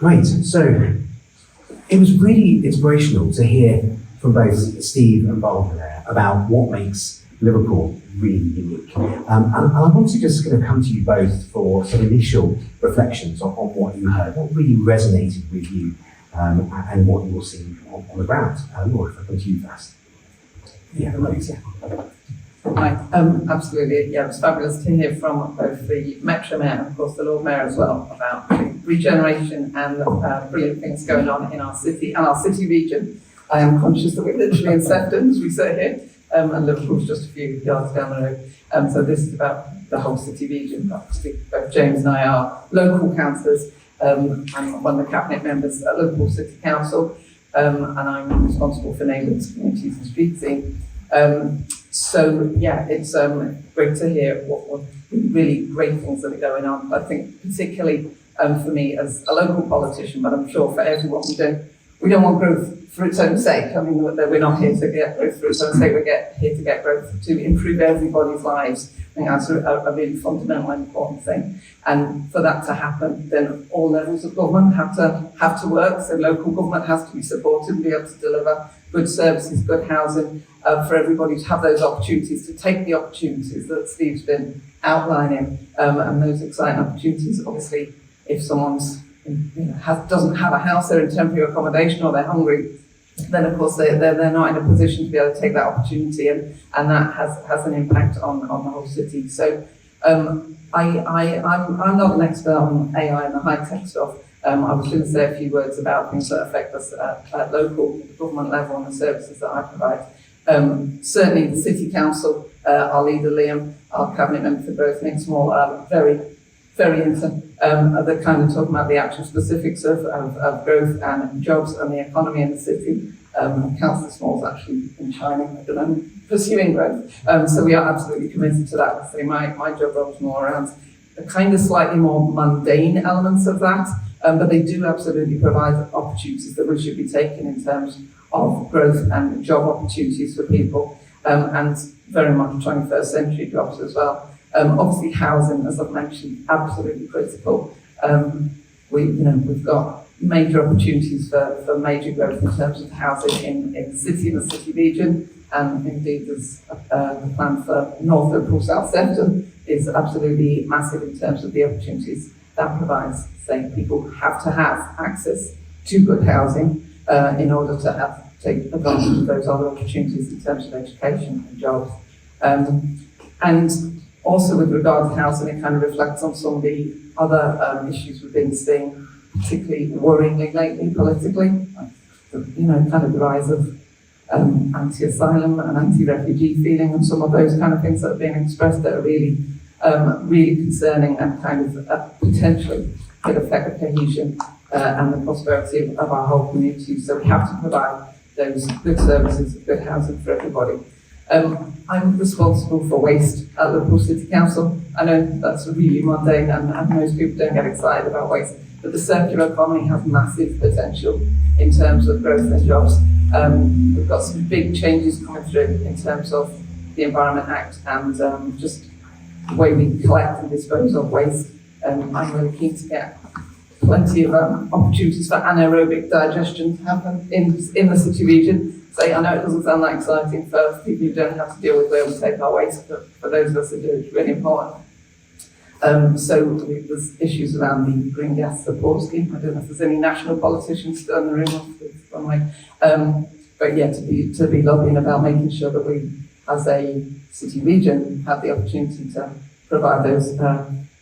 Great. So it was really inspirational to hear from both Steve and Barbara there about what makes Liverpool really unique. And I want to just kind of come to you both for some initial reflections on what you heard, what really resonated with you, and what you're seeing on the ground. Laura, if I come to you first. Yeah, right. Hi, absolutely. Yeah, it was fabulous to hear from both the Metro Mayor and, of course, the Lord Mayor as well about regeneration and brilliant things going on in our city and our city region. I am conscious that we're literally in Sefton as we sit here, and Liverpool's just a few yards down the road. So this is about the whole city region. Obviously, both James and I are local councillors. I'm one of the cabinet members at Liverpool City Council, and I'm responsible for neighbourhoods, communities and street scene. So yeah, it's great to hear what really great things that are going on. I think particularly for me as a local politician, but I'm sure for everyone, we don't want growth for its own sake. I mean, we're not here to get growth for its own sake. We're here to get growth to improve everybody's lives. I think that's a really fundamental and important thing. And for that to happen, then all levels of government have to work. So local government has to be supported and be able to deliver good services, good housing for everybody to have those opportunities, to take the opportunities that Steve's been outlining, and those exciting opportunities. Obviously, if someone's doesn't have a house, they're in temporary accommodation, or they're hungry, then of course they're not in a position to be able to take that opportunity, and that has an impact on the whole city. So I'm not an expert on AI and the high tech stuff. I was going to say a few words about things that affect us at local government level and the services that I provide. Certainly the City Council, our leader Liam, our cabinet member for growth, Nick Small, are very into the kind of talking about the actual specifics of growth and jobs and the economy in the city. Councillor Small's actually in China, I don't know, pursuing growth. So we are absolutely committed to that. So my job role is more around the kind of slightly more mundane elements of that, but they do absolutely provide opportunities that we should be taking in terms of growth and job opportunities for people, and very much 21st century jobs as well. Obviously housing, as I've mentioned, absolutely critical. We've got major opportunities for major growth in terms of housing in the city and the city region, and indeed there's the plan for North Liverpool, South Sefton is absolutely massive in terms of the opportunities that provides. Saying people have to have access to good housing in order to take advantage of those other opportunities in terms of education and jobs. And also with regard to housing, it kind of reflects on some of the other issues we've been seeing, particularly worryingly lately politically. Kind of the rise of anti-asylum and anti-refugee feeling, and some of those kind of things that are being expressed that are really concerning, and kind of potentially could affect the cohesion and the prosperity of our whole community. So we have to provide those good services, good housing for everybody. I'm responsible for waste at Liverpool City Council. I know that's really mundane, and most people don't get excited about waste, but the circular economy has massive potential in terms of growth and jobs. We've got some big changes coming through in terms of the Environment Act and just the way we collect and dispose of waste. I'm really keen to get plenty of opportunities for anaerobic digestion to happen in the city region. So I know it doesn't sound that exciting for people who don't have to deal with where we take our waste, but for those of us that do, it's really important. So there's issues around the green gas support scheme. I don't know if there's any national politicians still in the room, but yeah, to be lobbying about making sure that we, as a city region, have the opportunity to provide those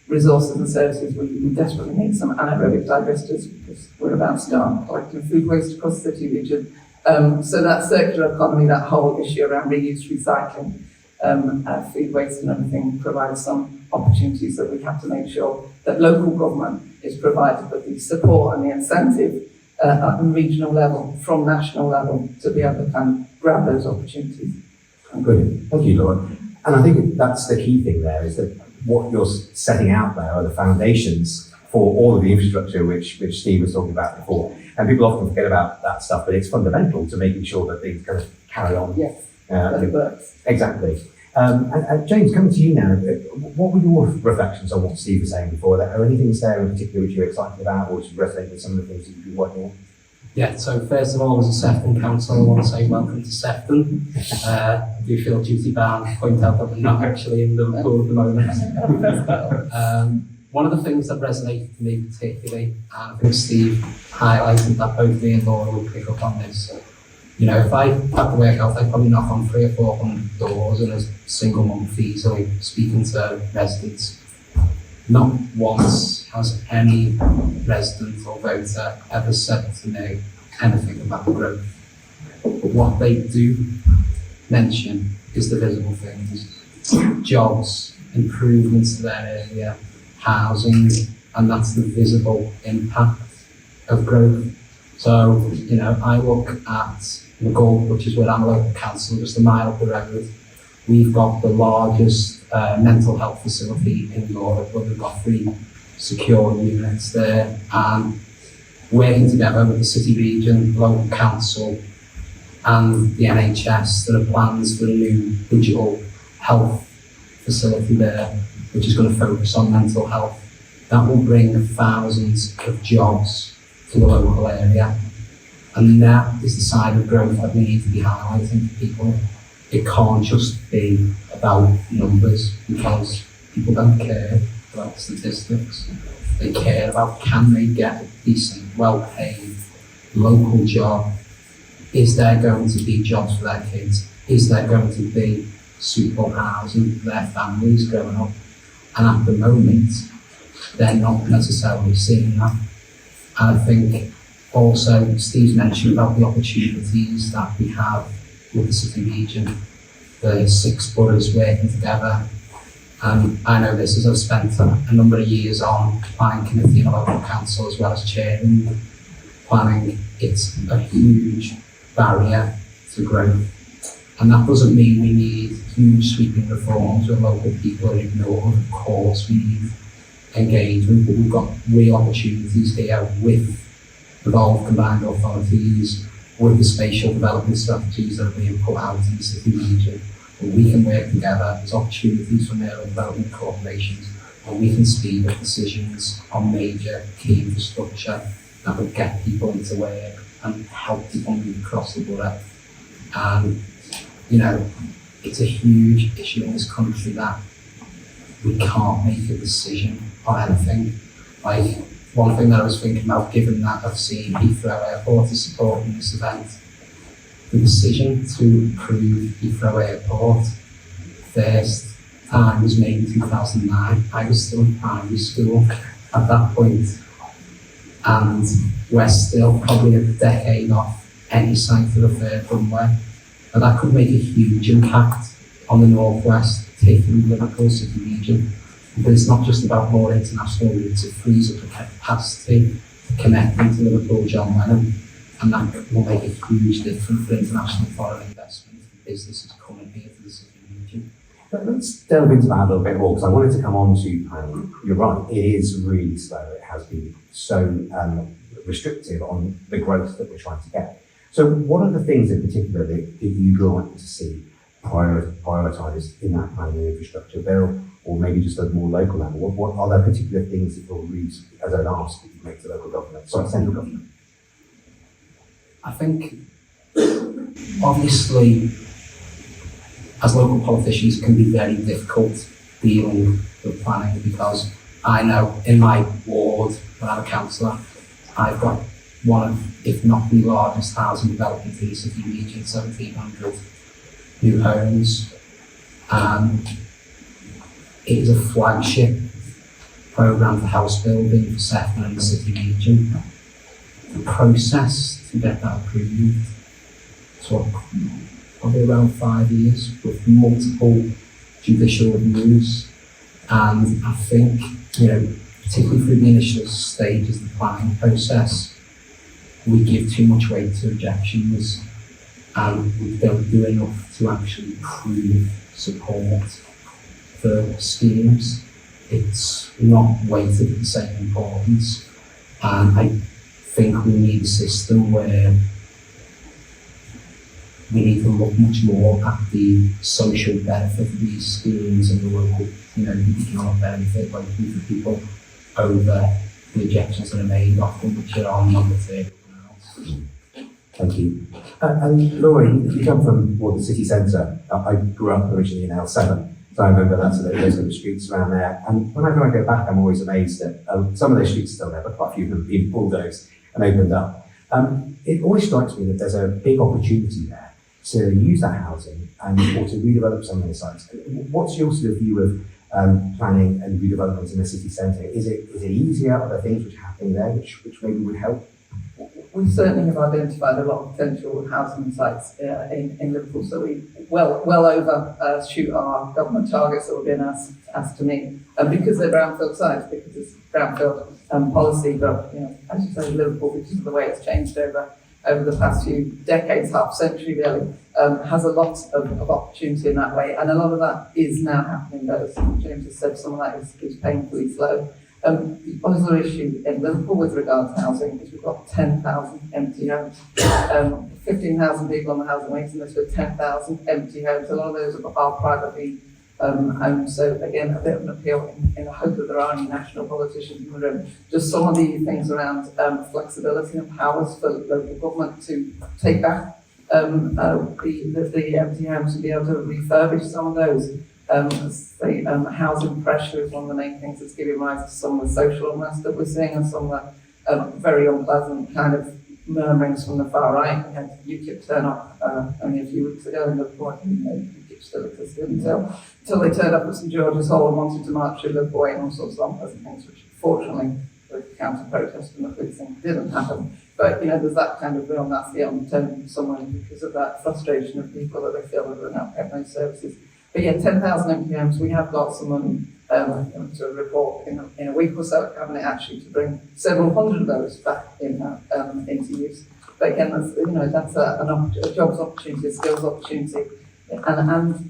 resources and services. We desperately need some anaerobic digesters because we're about to start collecting food waste across the city region. So that circular economy, that whole issue around reuse, recycling, food waste and everything provides some opportunities that we have to make sure that local government is provided with the support and the incentive at the regional level from national level to be able to kind of grab those opportunities. Brilliant. Thank you, Laura. And I think that's the key thing there, is that what you're setting out there are the foundations for all of the infrastructure which Steve was talking about before. And people often forget about that stuff, but it's fundamental to making sure that things kind of carry on. Yes, that works. Exactly. And James, coming to you now, what were your reflections on what Steve was saying before? Are any things there in particular which you're excited about, or which resonate with some of the things that you've been working on? Yeah, so first of all, as a Sefton council, I want to say welcome to Sefton. I do feel duty bound to point out that we're not actually in Liverpool at the moment. One of the things that resonated to me particularly, and I think Steve highlighted that both me and Laura will pick up on this. You know, if I had to work out, I'd probably knock on 300 or 400 doors in a single month easily, speaking to residents. Not once has any resident or voter ever said to me anything about growth. But what they do mention is the visible things. Jobs, improvements to their area, housing, and that's the visible impact of growth. So, you know, I look at McGull, which is where I'm a local council, just a mile up the road. We've got the largest mental health facility in Europe, where we've got 3 secure units there, and working together with the city region, local council, and the NHS, there are plans for a new digital health facility there, which is going to focus on mental health. That will bring thousands of jobs to the local area. And that is the side of growth that we need to be highlighting to people. It can't just be about numbers, because people don't care about statistics. They care about, can they get a decent, well-paid local job? Is there going to be jobs for their kids? Is there going to be suitable housing for their families growing up? And at the moment, they're not necessarily seeing that. And I think also Steve's mentioned about the opportunities that we have with the city region, the 6 boroughs working together. And I know this as I've spent a number of years on planning committee in a local council as well as chairing planning. It's a huge barrier to growth. And that doesn't mean we need huge sweeping reforms where local people are ignored. Of course we need engagement, but we've got real opportunities here with evolved combined authorities, with the spatial development strategies that are being put out in the city region. Where we can work together, there's opportunities for neural development corporations, where we can speed up decisions on major key infrastructure that would get people into work and help people move across the border. And, you know, it's a huge issue in this country that we can't make a decision on anything. Like, one thing that I was thinking about, given that I've seen Heathrow Airport is supporting this event, the decision to improve Heathrow Airport first time was made in 2009. I was still in primary school at that point, and we're still probably a decade off any site for the third runway. And that could make a huge impact on the northwest, taking Liverpool city region. But it's not just about more international routes, it frees up the capacity to connect into Liverpool, John Lennon, and that will make a huge difference for international foreign investment and businesses coming here to the city region. But let's delve into that a little bit more, because I wanted to come on to, you're right, it is really slow. It has been so restrictive on the growth that we're trying to get. So what are the things in particular that you'd like to see prioritised in that kind of infrastructure bill, or maybe just at a more local level? What are there particular things that you'll really, as an ask, that you make to local government, central government? I think, obviously, as local politicians, it can be very difficult dealing with planning, because I know in my ward, when I'm a councillor, I've got one of, if not the largest housing development in the city region, 1,700 new homes. And it is a flagship programme for house building for Sefton and the city region. The process to get that approved took probably around 5 years with multiple judicial reviews. And I think, you know, particularly through the initial stages of the planning process, we give too much weight to objections and we don't do enough to actually prove support for schemes. It's not weighted at the same importance, and I think we need a system where we need to look much more at the social benefit of these schemes and the local, the economic benefit, like for people, over the objections that are made often, which are on number 30. Thank you. And Laura, you come from the city centre. I grew up originally in L7, so I remember those sort of streets around there. And whenever I go back, I'm always amazed that some of those streets are still there, but quite a few of them have been bulldozed and opened up. It always strikes me that there's a big opportunity there to use that housing and or to redevelop some of those sites. What's your sort of view of planning and redevelopment in the city centre? Is it easier? Are there things which are happening there which maybe would help? We certainly have identified a lot of potential housing sites in Liverpool, so we well overshoot our government targets that we've been asked to meet, because they're brownfield sites, because it's brownfield policy. But as you say, Liverpool, because of the way it's changed over the past few decades, half century really, has a lot of opportunity in that way, and a lot of that is now happening. But as James has said, some of that is painfully slow. The other issue in Liverpool with regard to housing is we've got 10,000 empty homes. 15,000 people on the housing waiting list with 10,000 empty homes. A lot of those are privately owned. So again, a bit of an appeal in the hope that there are any national politicians in the room. Just some of the things around flexibility and powers for local government to take back the empty homes and be able to refurbish some of those. Housing pressure is one of the main things that's giving rise to some of the social unrest that we're seeing, and some of the very unpleasant kind of murmurings from the far right. We had UKIP turn up only a few weeks ago in Liverpool. UKIP still existed until they turned up at St George's Hall and wanted to march through Liverpool and all sorts of unpleasant things, which fortunately with the counter-protest and the policing didn't happen. But there's that kind of real nasty undertone somewhere because of that frustration of people that they feel that they're not getting those services. But 10,000 empty homes. We have got some money to report in a week or so at Cabinet actually to bring several hundred of those back into use. But again, that's a jobs opportunity, a skills opportunity, and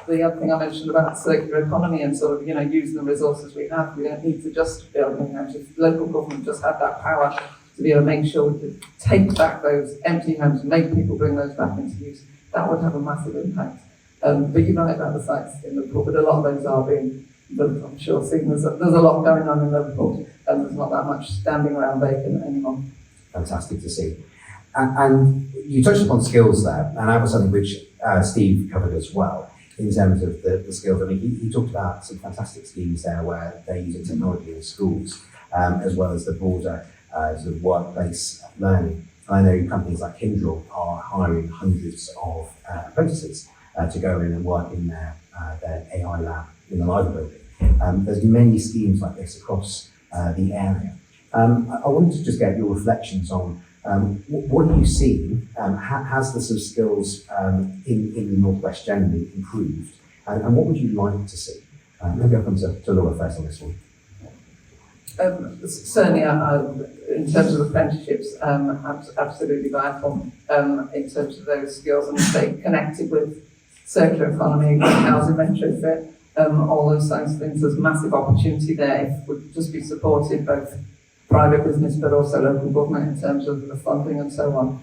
the other thing I mentioned about circular economy and sort of using the resources we have. We don't need to just build new homes. If local government just had that power to be able to make sure we could take back those empty homes and make people bring those back into use, that would have a massive impact. But you're right about the sites in Liverpool, but a lot of those are being built, I'm sure, seeing there's a lot going on in Liverpool, and there's not that much standing around vacant anymore. Fantastic to see. And you touched upon skills there, and that was something which Steve covered as well, in terms of the skills. I mean, he talked about some fantastic schemes there where they're using technology in schools, as well as the broader sort of workplace learning. I know companies like Cllr are hiring hundreds of apprentices to go in and work in their AI lab in the library building. There's many schemes like this across the area. I wanted to just get your reflections on what are you seeing? Has the sort of skills in the Northwest generally improved? And what would you like to see? Maybe I'll come to Laura first on this one. Certainly, in terms of apprenticeships, absolutely vital in terms of those skills, and stay connected with circular economy, housing retrofit, all those kinds of things. There's massive opportunity there if we could just be supported, both private business but also local government in terms of the funding and so on.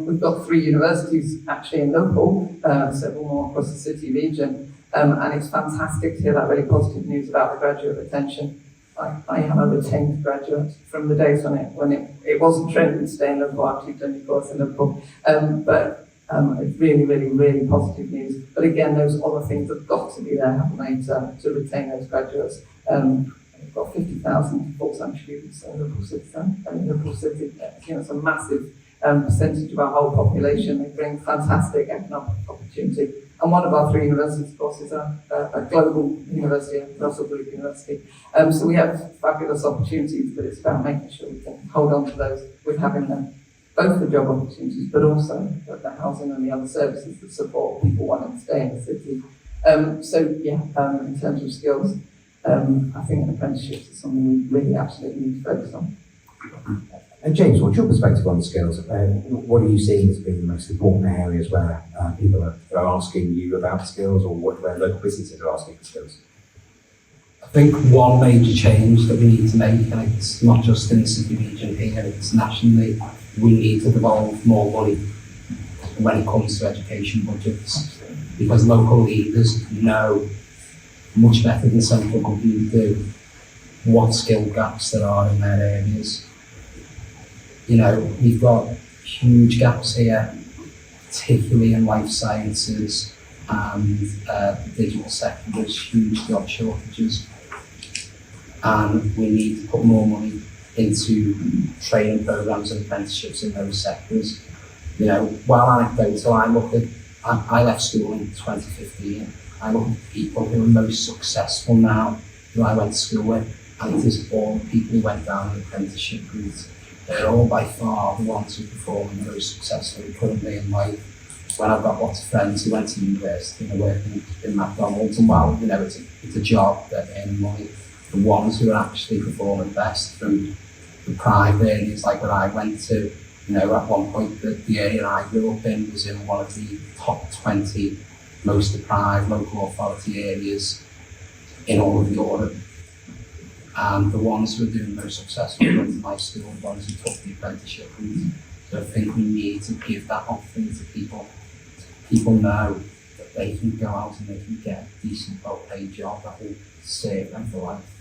We've got 3 universities actually in Liverpool, several more across the city region, and it's fantastic to hear that really positive news about the graduate retention. I am a retained graduate from the days when it wasn't trendy to stay in Liverpool after you've done your course in Liverpool, but it's really, really, really positive news. But again, those other things have got to be there, haven't they, to retain those graduates. We've got 50,000 full-time students in Liverpool City. It's a massive percentage of our whole population. They bring fantastic economic opportunity. And one of our 3 universities, of course, is a global university, Russell Group University. So we have fabulous opportunities, but it's about making sure we can hold on to those with having them, both the job opportunities, but also the housing and the other services that support people wanting to stay in the city. In terms of skills, I think apprenticeships is something we really absolutely need to focus on. And James, what's your perspective on skills? What are you seeing as being the most important areas where people are asking you about skills, or where local businesses are asking for skills? I think one major change that we need to make, and it's not just in the city region here, it's nationally, we need to devolve more money when it comes to education budgets, because local leaders know much better than central government do what skill gaps there are in their areas. You know, we've got huge gaps here, particularly in life sciences and the digital sector. There's huge job shortages, and we need to put more money into training programs and apprenticeships in those sectors. You know, while anecdotal, I left school in 2015. I look at people who are most successful now, who I went to school with, and it is all the people who went down the apprenticeship route. They're all by far the ones who perform the most successfully currently in life. When I've got lots of friends who went to university and are working in McDonald's, and well, you know, it's a job that earn money. The ones who are actually performing best from the private areas, like where I went to, you know, at one point the area I grew up in was in one of the top 20 most deprived local authority areas in all of Europe. And the ones who are doing most successfully went to my school, the ones who took the apprenticeship route. So I think we need to give that option to people. People know that they can go out and they can get a decent, well-paid job that will save them for life.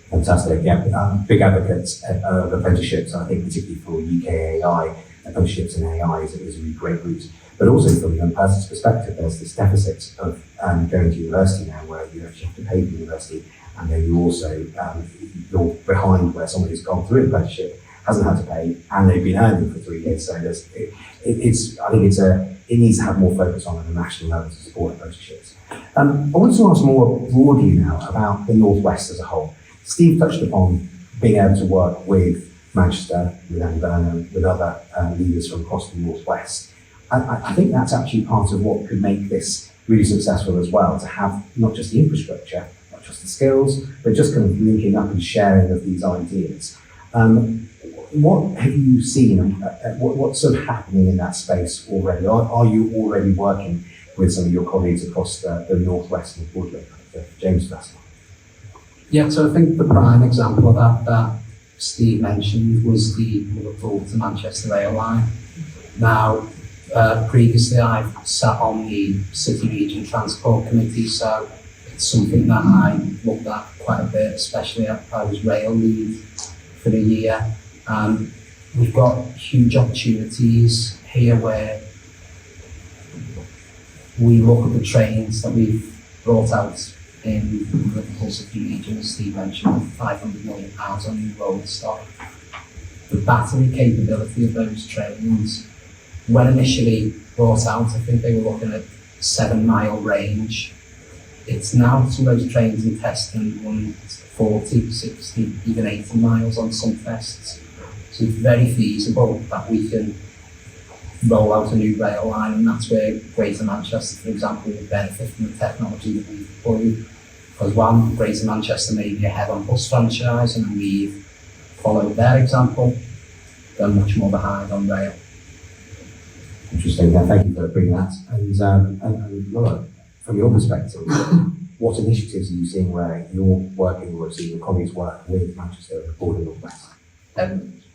Fantastic, yeah. Big advocates of apprenticeships. I think particularly for UKAI, apprenticeships in AI is a really great route. But also from a young person's perspective, there's this deficit of going to university now where you actually have to pay for university, and then you also, you're behind where someone who's gone through an apprenticeship hasn't had to pay, and they've been earning for 3 years. So it needs to have more focus on at a national level to support apprenticeships. I want to ask more broadly now about the Northwest as a whole. Steve touched upon being able to work with Manchester, with Anne with other leaders from across the Northwest. I think that's actually part of what could make this really successful as well, to have not just the infrastructure, not just the skills, but just kind of linking up and sharing of these ideas. What have you seen? What's sort of happening in that space already? Are you already working with some of your colleagues across the Northwest and broadly? James first. Yeah, so I think the prime example of that Steve mentioned was the Liverpool to Manchester rail line. Now, previously I've sat on the City Region Transport Committee, so it's something that I looked at quite a bit, especially I was rail lead for a year. We've got huge opportunities here where we look at the trains that we've brought out in the Liverpool City Region, as Steve mentioned, with £500 million on new road stock. The battery capability of those trains, when initially brought out, I think they were looking at 7-mile range. It's now, some of those trains in testing run 40, 60, even 80 miles on some tests. So it's very feasible that we can roll out a new rail line, and that's where Greater Manchester, for example, will benefit from the technology that we've deployed. Because one, Greater Manchester may be ahead on bus franchise, and we've followed their example. They're much more behind on rail. Interesting. Yeah, thank you for bringing that. And Laura, from your perspective, what initiatives are you seeing where you're working or seeing your colleagues work with Manchester and the Border Northwest?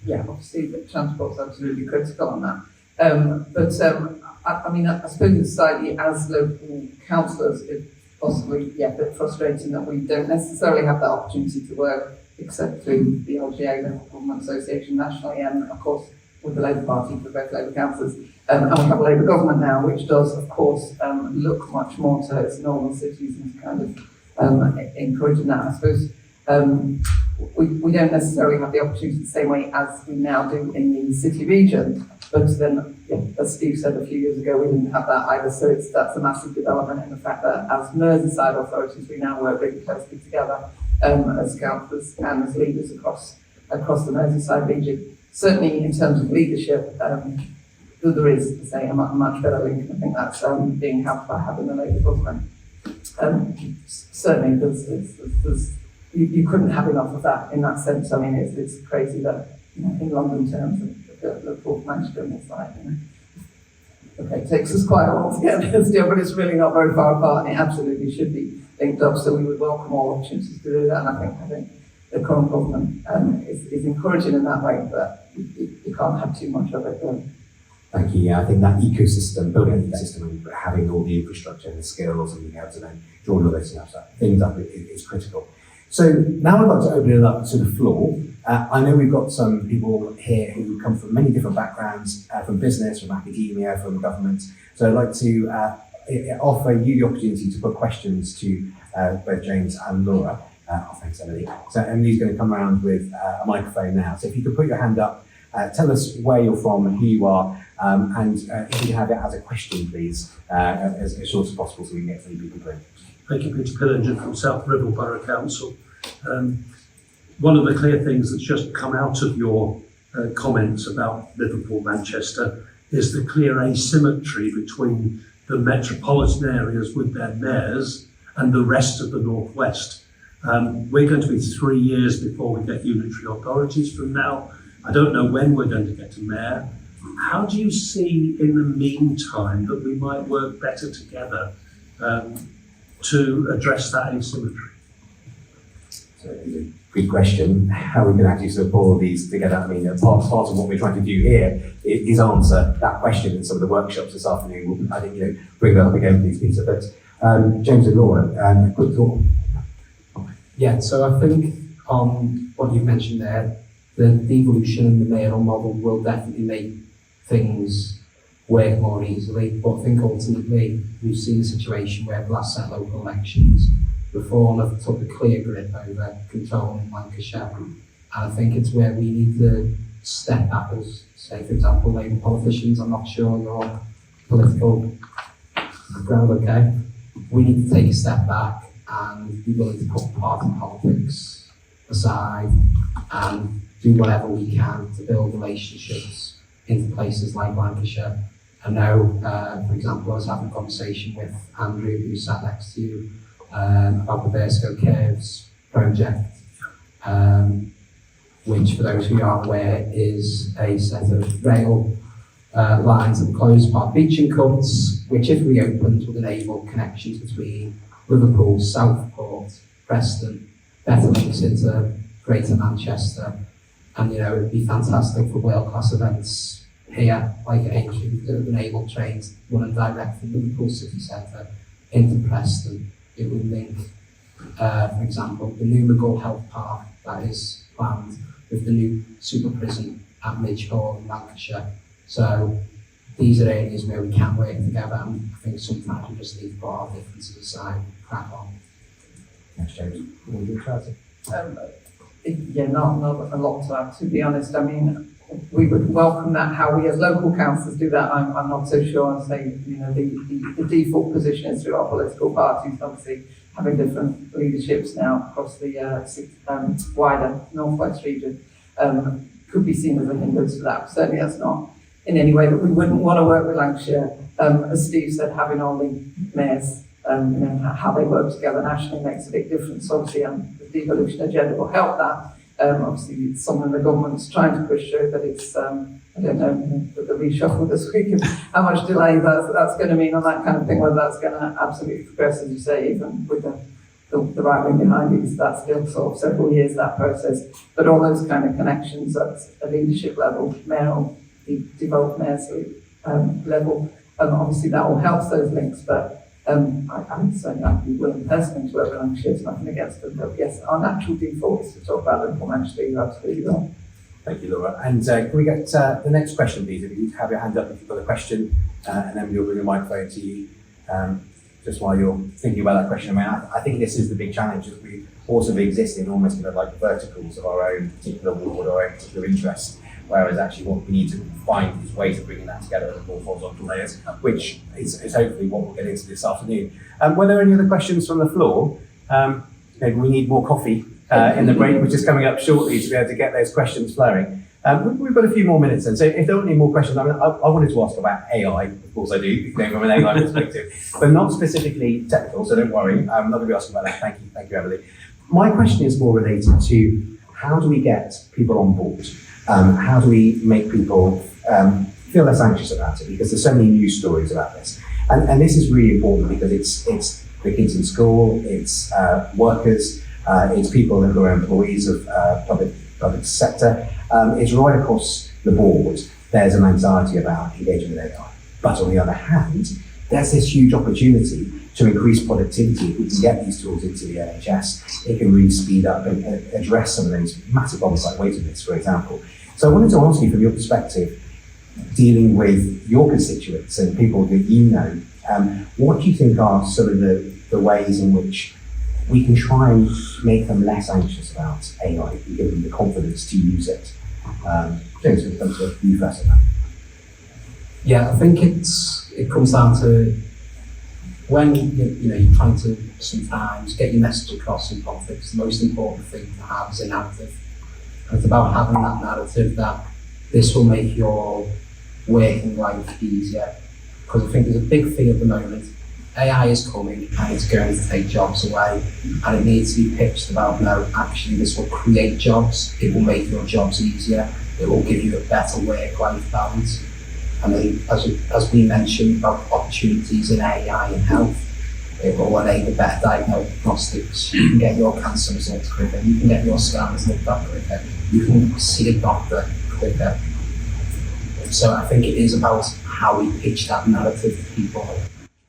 Yeah, obviously the transport's absolutely critical on that. I suppose it's slightly, as local councillors, it's possibly a bit frustrating that we don't necessarily have that opportunity to work except through the LGA, the Government Association nationally, and of course with the Labour Party for both Labour councillors. And we have a Labour government now, which does, of course, look much more to its northern cities and kind of encouraging that. I suppose we don't necessarily have the opportunity the same way as we now do in the city region. But then, as Steve said a few years ago, we didn't have that either. So that's a massive development in the fact that as Merseyside authorities, we now work really closely together as councillors and as leaders across the Merseyside region. Certainly in terms of leadership, there is, to say, a much better link. I think that's being helped by having the Labour government. Certainly, you couldn't have enough of that in that sense. I mean, it's crazy that, in London terms, the Port of Manchester and it's like, okay, it takes us quite a while to get there still, but it's really not very far apart, and it absolutely should be linked up. So we would welcome all opportunities to do that, and I think the current government is encouraging in that way, but you can't have too much of it. Thank you. Yeah, I think that ecosystem, building an ecosystem and having all the infrastructure and the skills and being able to then draw all those things up is critical. So now I'd like to open it up to the floor. I know we've got some people here who come from many different backgrounds, from business, from academia, from government. So I'd like to offer you the opportunity to put questions to both James and Laura. Thanks, Emily. So Emily's going to come around with a microphone now. So if you could put your hand up, tell us where you're from and who you are, and if you can have it as a question, please, as short as possible so we can get as many people through. Thank you, Peter Pillinger from South Ribble Borough Council. One of the clear things that's just come out of your comments about Liverpool, Manchester, is the clear asymmetry between the metropolitan areas with their mayors and the rest of the Northwest. We're going to be 3 years before we get unitary authorities from now. I don't know when we're going to get a mayor. How do you see in the meantime that we might work better together to address that asymmetry? So it's a good question. How we can actually sort of pull all these together. I mean, part of what we're trying to do here is answer that question in some of the workshops this afternoon. We'll, I think, bring that up again, please, Peter. But James and Laura, a quick thought. Yeah, so I think on what you've mentioned there, the devolution and the mayoral model will definitely make things work more easily. But I think ultimately we've seen a situation where the last set local elections, Reform have took a clear grip over controlling Lancashire. And I think it's where we need to step back as, say, for example, Labour politicians. I'm not sure your political background, okay? We need to take a step back and be willing to put party politics aside and do whatever we can to build relationships into places like Lancashire. I know, for example, I was having a conversation with Andrew, who sat next to you, about the Vertical Curves project, which, for those who aren't aware, is a set of rail lines that close Park Beach and Cuts, which, if reopened, would enable connections between Liverpool, Southport, Preston, better links into Greater Manchester. And, it'd be fantastic for world-class events here, like at Aintree, because it would enable trains running direct from Liverpool city centre into Preston. It would link, for example, the new McGull Health Park that is planned with the new super prison at Midge Hall in Lancashire. So these are areas where we can work together, and I think sometimes we just need to put our differences aside and crack on. Thanks, James. What you try to? Yeah, not a lot to add, to be honest. I mean, we would welcome that. How we as local councillors do that, I'm not so sure. And say, the default position is through our political parties, obviously having different leaderships now across the wider Northwest region, could be seen as a hindrance to that. Certainly that's not in any way that we wouldn't want to work with Lancashire. As Steve said, having all the mayors, how they work together nationally makes a big difference, obviously, and the devolution agenda will help that. Obviously, it's something the government's trying to push through, but it's, I don't know, the reshuffle this week and how much delay that's going to mean on that kind of thing, whether that's going to absolutely progress, as you say, even with the right wing behind it, that's still sort of several years, that process. But all those kind of connections at a leadership level, mayoral, devolved mayors level, obviously that all helps those links, but I would say I'd be willing personally to work with Lancashire, there's nothing against them, but yes, our natural default is to talk about Liverpool, Manchester, you're absolutely right. Thank you, Laura. And can we get the next question, please? If you have your hand up if you've got a question, and then we'll bring a microphone to you just while you're thinking about that question. I mean, I think this is the big challenge, that we also exist in almost like verticals of our own particular ward or our own particular interest. Whereas actually what we need to find is ways of bringing that together in more horizontal layers, which is hopefully what we'll get into this afternoon. Were there any other questions from the floor? Maybe we need more coffee in the break, which is coming up shortly, to be able to get those questions flowing. We've got a few more minutes then, so if there aren't any more questions, I wanted to ask about AI, of course I do, from an AI perspective, but not specifically technical, so don't worry, I'm not going to be asking about that. Thank you, Emily. My question is more related to how do we get people on board? How do we make people feel less anxious about it? Because there's so many news stories about this. And this is really important because it's the kids in school, it's workers, it's people who are employees of public sector. It's right across the board there's an anxiety about engaging with AI. But on the other hand, there's this huge opportunity to increase productivity. If we can get these tools into the NHS, it can really speed up and address some of those massive problems like waiting lists, for example. So I wanted to ask you, from your perspective, dealing with your constituents and people that you know, what do you think are some of the ways in which we can try and make them less anxious about AI and give them the confidence to use it? James, we'll come to you first on that. Yeah, I think it comes down to when you're trying to sometimes get your message across in conflict. The most important thing to have is a narrative. And it's about having that narrative that this will make your working life easier. Because I think there's a big thing at the moment. AI is coming and it's going to take jobs away, and it needs to be pitched about, no, actually this will create jobs, it will make your jobs easier, it will give you a better work-life balance. And then, as we mentioned about opportunities in AI and health, it will enable better diagnostics. You can get your cancer results quicker, you can get your scans looked at quicker, you can see a doctor quicker. So I think it is about how we pitch that narrative to people,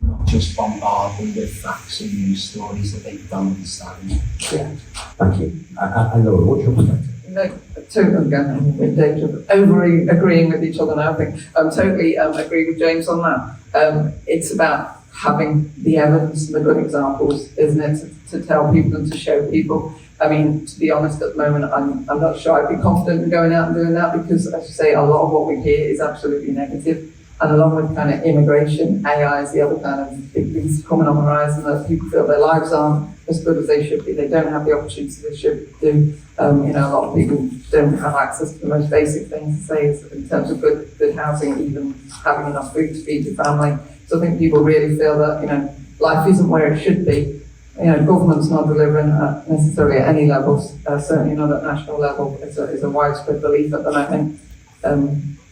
not just bombard them with facts and news stories that they don't understand. Yeah. Thank you. And Laura, what's your perspective? No, totally again in danger of agreeing with each other now. I think totally agree with James on that. It's about having the evidence and the good examples, isn't it, to tell people and to show people. I mean, to be honest, at the moment, I'm not sure I'd be confident in going out and doing that because, as you say, a lot of what we hear is absolutely negative. And along with kind of immigration, AI is the other kind of big things coming on the horizon that people feel their lives aren't as good as they should be. They don't have the opportunities they should do. A lot of people don't have access to the most basic things, to say, in terms of good housing, even having enough food to feed your family. So I think people really feel that, life isn't where it should be. Government's not delivering necessarily at any levels, certainly not at national level. It's a widespread belief at the moment.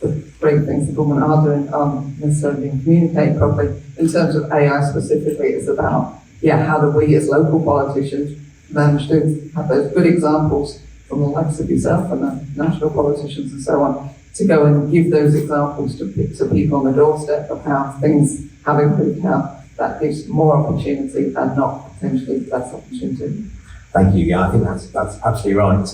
The great things the government are doing aren't necessarily being communicated properly. In terms of AI specifically, it's about, how do we as local politicians manage to have those good examples from the likes of yourself and the national politicians and so on, to go and give those examples to people on the doorstep of how things have improved, how that gives more opportunity and not potentially less opportunity. Thank you. Yeah, I think that's absolutely right.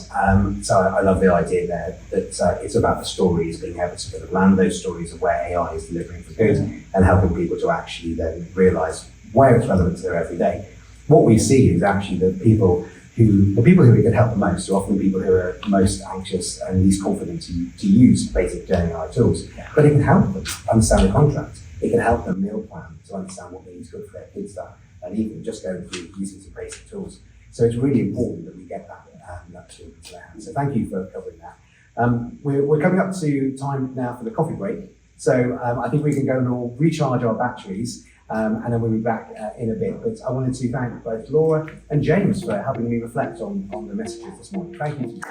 So I love the idea there that it's about the stories, being able to sort of land those stories of where AI is delivering for good and helping people to actually then realise where it's relevant to their everyday. What we see is actually the people who we can help the most are often people who are most anxious and least confident to use basic AI tools. But it can help them understand the contract. It can help them meal plan to understand what needs good for their kids, and even just going through using some basic tools. So it's really important that we get that tool into their hands. So thank you for covering that. We're coming up to time now for the coffee break. So I think we can go and all recharge our batteries, and then we'll be back in a bit. But I wanted to thank both Laura and James for helping me reflect on the messages this morning. Thank you.